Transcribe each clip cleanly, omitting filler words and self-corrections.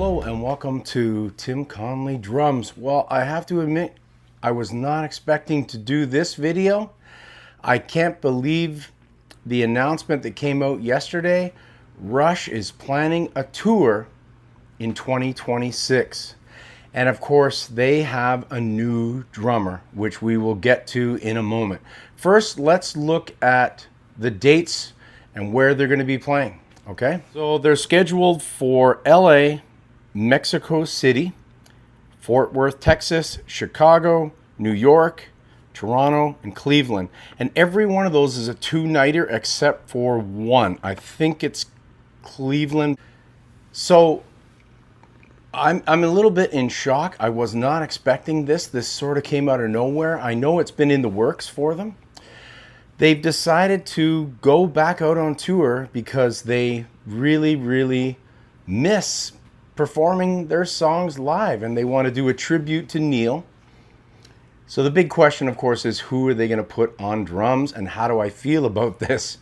Hello and welcome to Tim Conley Drums. Well, I have to admit, I was not expecting to do this video. I can't believe the announcement that came out yesterday. Rush is planning a tour in 2026. And of course, they have a new drummer, which we will get to in a moment. First, let's look at the dates and where they're going to be playing. Okay, so they're scheduled for LA, Mexico City, Fort Worth, Texas, Chicago, New York, Toronto, and Cleveland. And every one of those is a two-nighter except for one. I think it's Cleveland. So I'm a little bit in shock. I was not expecting this. This sort of came out of nowhere. I know it's been in the works for them. They've decided to go back out on tour because they really miss performing their songs live, and they want to do a tribute to Neil. So the big question, of course, is who are they going to put on drums, and how do I feel about this?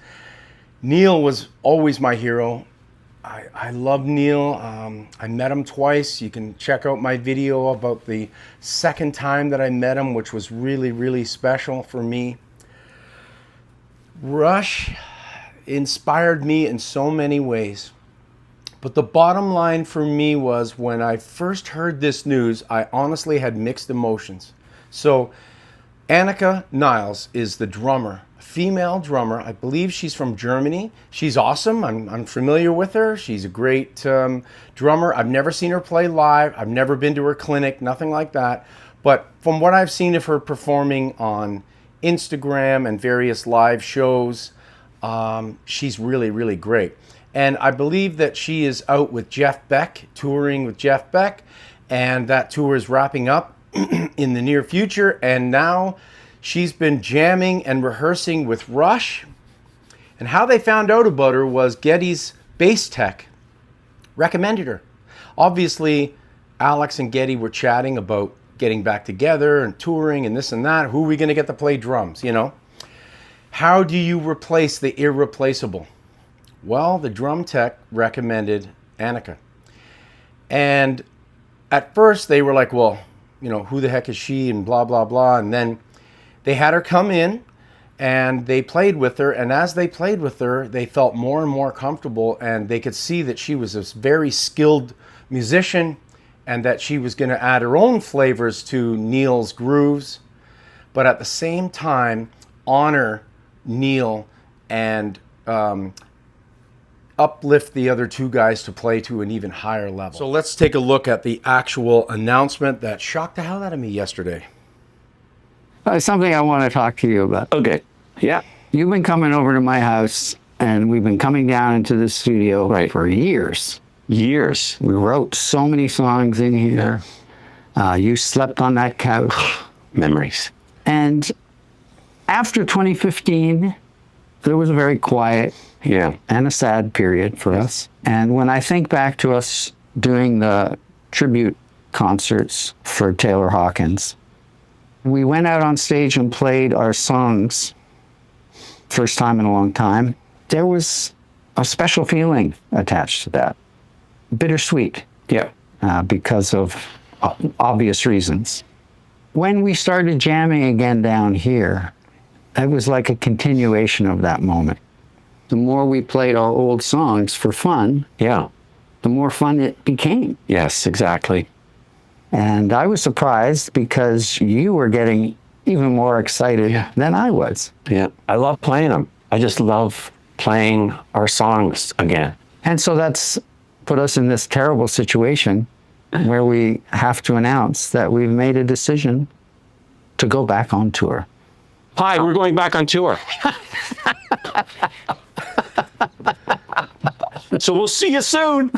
Neil was always my hero. I love Neil. I met him twice. You can check out my video about the second time that I met him, which was really special for me. Rush inspired me in so many ways. But the bottom line for me was when I first heard this news, I honestly had mixed emotions. So Anika Nilles is the drummer, a female drummer. I believe she's from Germany. She's awesome. I'm familiar with her. She's a great drummer. I've never seen her play live. I've never been to her clinic, nothing like that. But from what I've seen of her performing on Instagram and various live shows, she's really great. And I believe that she is out with Jeff Beck, touring with Jeff Beck, and that tour is wrapping up in the near future. And now she's been jamming and rehearsing with Rush. And how they found out about her was Geddy's bass tech recommended her. Obviously, Alex and Geddy were chatting about getting back together and touring and this and that. Who are we going to get to play drums, you know? How do you replace the irreplaceable? Well, the drum tech recommended Anika. And at first they were like, well, you know, who the heck is she and blah, blah, blah. And then they had her come in and they played with her. And as they played with her, they felt more and more comfortable, and they could see that she was a very skilled musician and that she was going to add her own flavors to Neil's grooves, but at the same time honor Neil and uplift the other two guys to play to an even higher level. So let's take a look at the actual announcement that shocked the hell out of me yesterday. Something I want to talk to you about. Okay. Yeah. You've been coming over to my house, and we've been coming down into the studio for years. Years. We wrote so many songs in here. You slept on that couch. Memories. And after 2015, there was a very quiet and a sad period for us. And when I think back to us doing the tribute concerts for Taylor Hawkins, we went out on stage and played our songs, first time in a long time. There was a special feeling attached to that. Bittersweet. Yeah. Because of obvious reasons. When we started jamming again down here, it was like a continuation of that moment. The more we played our old songs for fun, the more fun it became. Yes, exactly. And I was surprised because you were getting even more excited than I was. Yeah. I love playing them. I just love playing our songs again. And so that's put us in this terrible situation where we have to announce that we've made a decision to go back on tour. Hi, we're going back on tour. So we'll see you soon.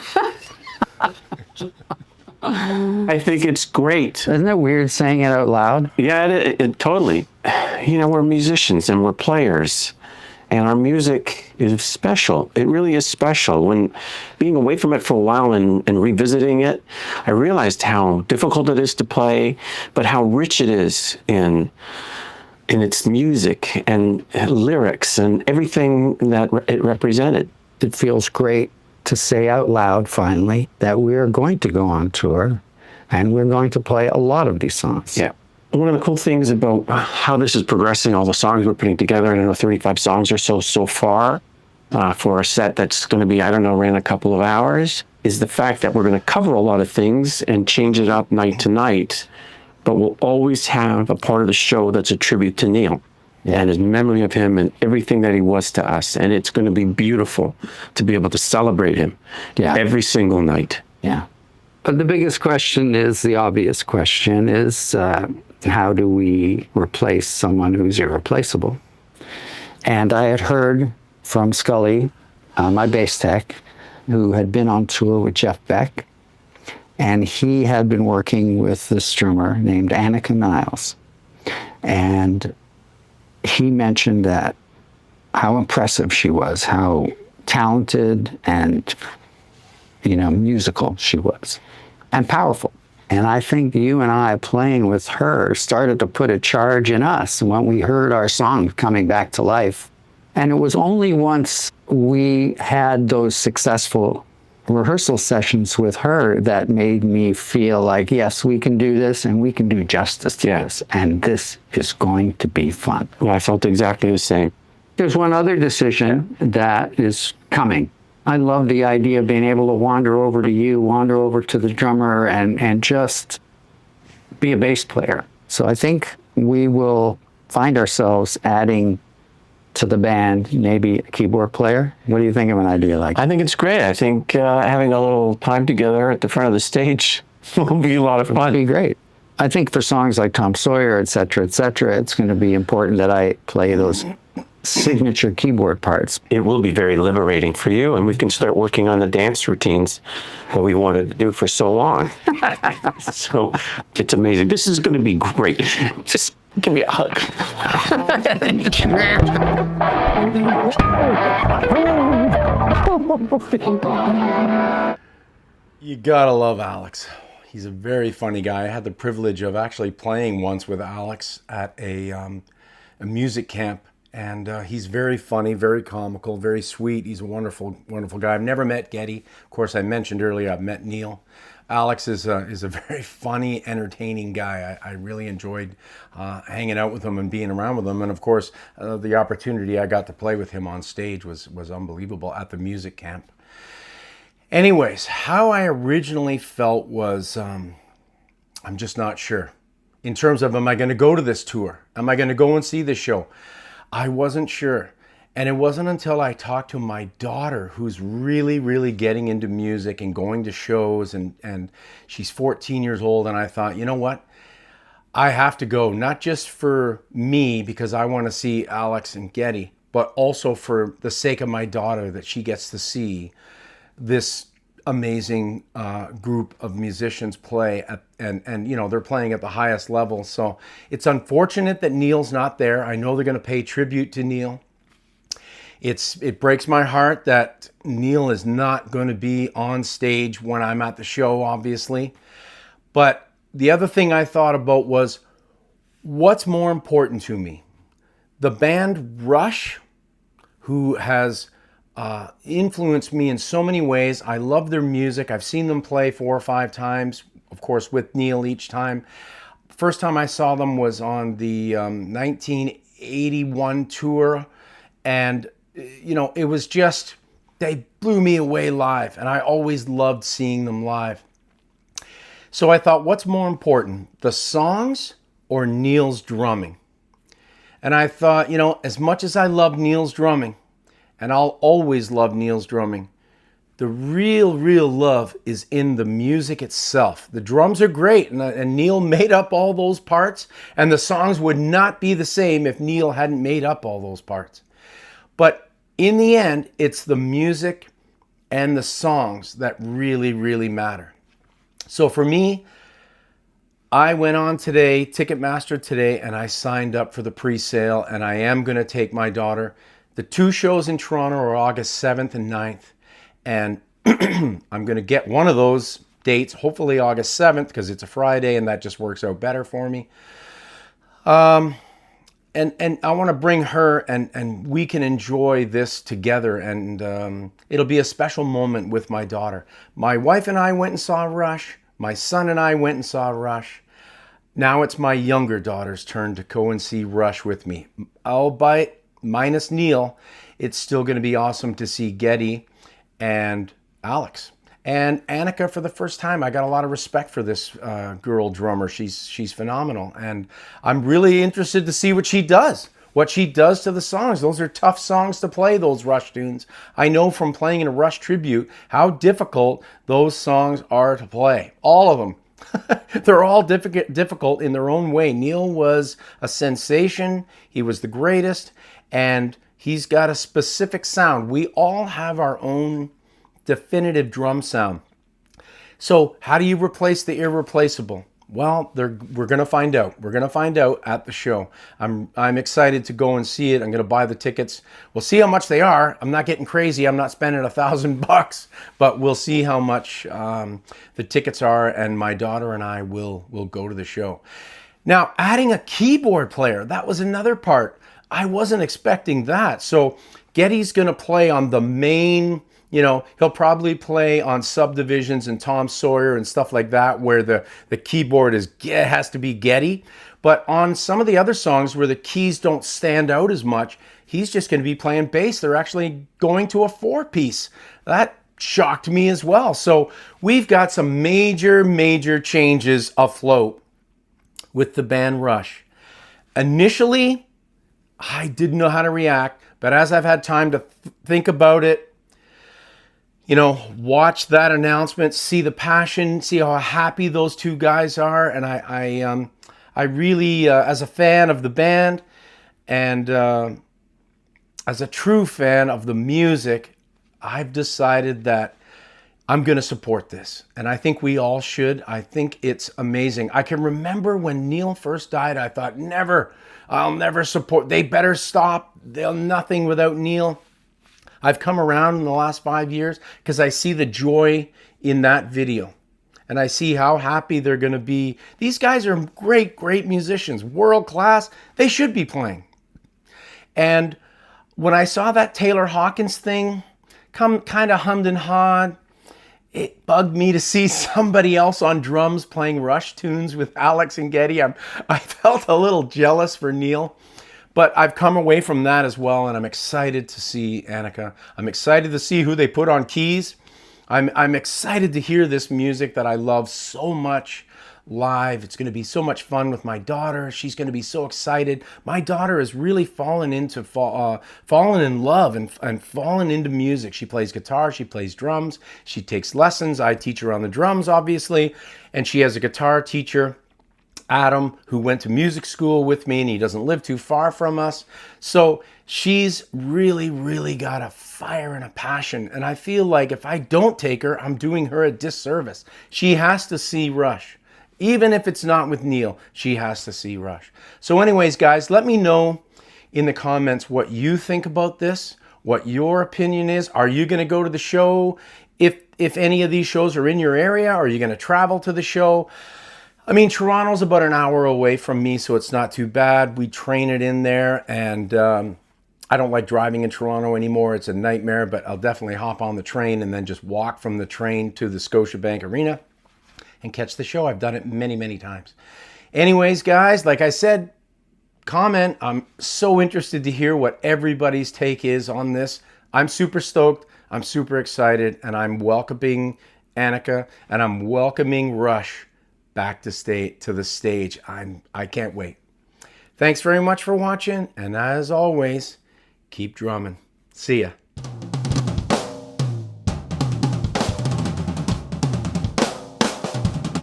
I think it's great. Isn't it weird saying it out loud? Yeah, it totally. You know, we're musicians and we're players. And our music is special. It really is special. When being away from it for a while and revisiting it, I realized how difficult it is to play, but how rich it is in its music and lyrics and everything that it represented. It feels great to say out loud finally that we're going to go on tour and we're going to play a lot of these songs. Yeah. One of the cool things about how this is progressing, all the songs we're putting together, I don't know, 35 songs or so far, for a set that's going to be, I don't know, around a couple of hours, is the fact that we're going to cover a lot of things and change it up night to night, but we'll always have a part of the show that's a tribute to Neil and his memory of him and everything that he was to us. And it's going to be beautiful to be able to celebrate him every single night. Yeah. But the biggest question is, the obvious question is, how do we replace someone who's irreplaceable? And I had heard from Scully, my bass tech, who had been on tour with Jeff Beck, and he had been working with this drummer named Anika Nilles. And he mentioned that how impressive she was, how talented and, musical she was, and powerful. And I think you and I playing with her started to put a charge in us when we heard our song coming back to life. And it was only once we had those successful rehearsal sessions with her that made me feel like, yes, we can do this and we can do justice to this. And this is going to be fun. Well, I felt exactly the same. There's one other decision that is coming. I love the idea of being able to wander over to you, wander over to the drummer, and just be a bass player. So I think we will find ourselves adding to the band maybe a keyboard player. What do you think of an idea like that? I think it's great. I think having a little time together at the front of the stage will be a lot of fun. It'll be great. I think for songs like Tom Sawyer, et cetera, it's going to be important that I play those signature keyboard parts. It will be very liberating for you, and we can start working on the dance routines that we wanted to do for so long. So it's amazing. This is going to be great. Just give me a hug. You gotta love Alex. He's a very funny guy. I had the privilege of actually playing once with Alex at a music camp. And he's very funny, very comical, very sweet. He's a wonderful, wonderful guy. I've never met Geddy. Of course, I mentioned earlier I've met Neil. Alex is a very funny, entertaining guy. I really enjoyed hanging out with him and being around with him. And of course, the opportunity I got to play with him on stage was unbelievable at the music camp. Anyways, how I originally felt was, I'm just not sure. In terms of, am I going to go to this tour? Am I going to go and see this show? I wasn't sure. And it wasn't until I talked to my daughter, who's really, really getting into music and going to shows, and she's 14 years old, and I thought, you know what? I have to go, not just for me, because I want to see Alex and Geddy, but also for the sake of my daughter, that she gets to see this amazing group of musicians play and they're playing at the highest level. So it's unfortunate that Neil's not there. I know they're going to pay tribute to Neil. It breaks my heart that Neil is not going to be on stage when I'm at the show, obviously. But the other thing I thought about was, what's more important to me? The band Rush, who has influenced me in so many ways. I love their music. I've seen them play 4 or 5 times, of course, with Neil each time. First time I saw them was on the 1981 tour. And, it was just, they blew me away live. And I always loved seeing them live. So I thought, what's more important, the songs or Neil's drumming? And I thought, as much as I love Neil's drumming, and I'll always love Neil's drumming, the real love is in the music itself. The drums are great, and Neil made up all those parts, and the songs would not be the same if Neil hadn't made up all those parts. But in the end, it's the music and the songs that really matter. So for me, I went on today, Ticketmaster today, and I signed up for the pre-sale, and I am going to take my daughter. The 2 shows in Toronto are August 7th and 9th, and I'm going to get one of those dates, hopefully August 7th, because it's a Friday, and that just works out better for me. and I want to bring her, and we can enjoy this together, and it'll be a special moment with my daughter. My wife and I went and saw Rush. My son and I went and saw Rush. Now it's my younger daughter's turn to go and see Rush with me. Albeit minus Neil, it's still going to be awesome to see Geddy and Alex. And Anika, for the first time, I got a lot of respect for this girl drummer. She's phenomenal. And I'm really interested to see what she does to the songs. Those are tough songs to play, those Rush tunes. I know from playing in a Rush tribute how difficult those songs are to play. All of them. They're all difficult in their own way. Neil was a sensation. He was the greatest. And he's got a specific sound. We all have our own definitive drum sound. So how do you replace the irreplaceable? Well, we're going to find out. We're going to find out at the show. I'm excited to go and see it. I'm going to buy the tickets. We'll see how much they are. I'm not getting crazy. I'm not spending $1,000, but we'll see how much the tickets are, and my daughter and I will go to the show. Now, adding a keyboard player, that was another part. I wasn't expecting that. So Geddy's going to play on the main. He'll probably play on subdivisions and Tom Sawyer and stuff like that where the keyboard has to be Geddy. But on some of the other songs where the keys don't stand out as much, he's just going to be playing bass. They're actually going to a 4-piece. That shocked me as well. So we've got some major changes afloat with the band Rush. Initially, I didn't know how to react, but as I've had time to think about it, watch that announcement, see the passion, see how happy those two guys are. And I really, as a fan of the band and as a true fan of the music, I've decided that I'm going to support this. And I think we all should. I think it's amazing. I can remember when Neil first died, I thought, I'll never support. They better stop. They'll nothing without Neil. I've come around in the last 5 years because I see the joy in that video. And I see how happy they're going to be. These guys are great musicians, world class. They should be playing. And when I saw that Taylor Hawkins thing come kind of hummed and hawed, it bugged me to see somebody else on drums playing Rush tunes with Alex and Geddy. I felt a little jealous for Neil. But I've come away from that as well, and I'm excited to see Anika. I'm excited to see who they put on keys. I'm excited to hear this music that I love so much live. It's going to be so much fun with my daughter. She's going to be so excited. My daughter has really fallen in love and fallen into music. She plays guitar. She plays drums. She takes lessons. I teach her on the drums, obviously, and she has a guitar teacher, Adam, who went to music school with me, and he doesn't live too far from us. So she's really got a fire and a passion. And I feel like if I don't take her, I'm doing her a disservice. She has to see Rush. Even if it's not with Neil, she has to see Rush. So anyways, guys, let me know in the comments what you think about this, what your opinion is. Are you going to go to the show? If any of these shows are in your area, are you going to travel to the show? I mean, Toronto's about an hour away from me, so it's not too bad. We train it in there, and I don't like driving in Toronto anymore. It's a nightmare, but I'll definitely hop on the train and then just walk from the train to the Scotiabank Arena and catch the show. I've done it many times. Anyways, guys, like I said, comment. I'm so interested to hear what everybody's take is on this. I'm super stoked. I'm super excited, and I'm welcoming Anika, and I'm welcoming Rush back to the stage. I can't wait. Thanks very much for watching, and as always, keep drumming. See ya.